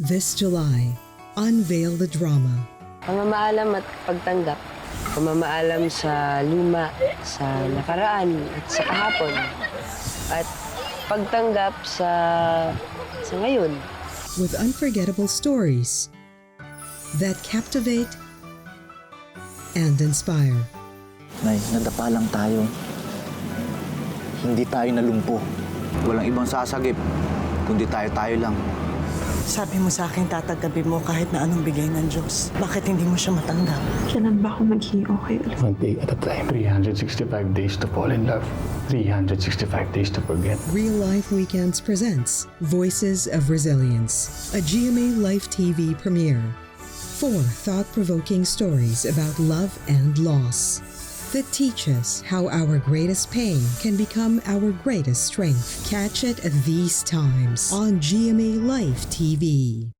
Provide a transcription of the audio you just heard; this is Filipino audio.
This July, unveil the drama. Pamamaalam at pagtanggap. Pamamaalam sa luma, sa nakaraan at sa kahapon. At pagtanggap sa ngayon. With unforgettable stories that captivate and inspire. Nay, nadapa lang tayo. Hindi tayo nalumpo. Walang ibang sasagip, kundi tayo-tayo lang. Sabi mo sa akin, tataggabi mo kahit na anong bigay ng Diyos. Bakit hindi mo siya matanggap? Kailan ba ako magiging okay ulit? One day at a time. 365 days to fall in love. 365 days to forget. Real Life Weekends presents Voices of Resilience, a GMA Life TV premiere. 4 thought-provoking stories about love and loss that teach us how our greatest pain can become our greatest strength. Catch it at these times on GMA Life TV.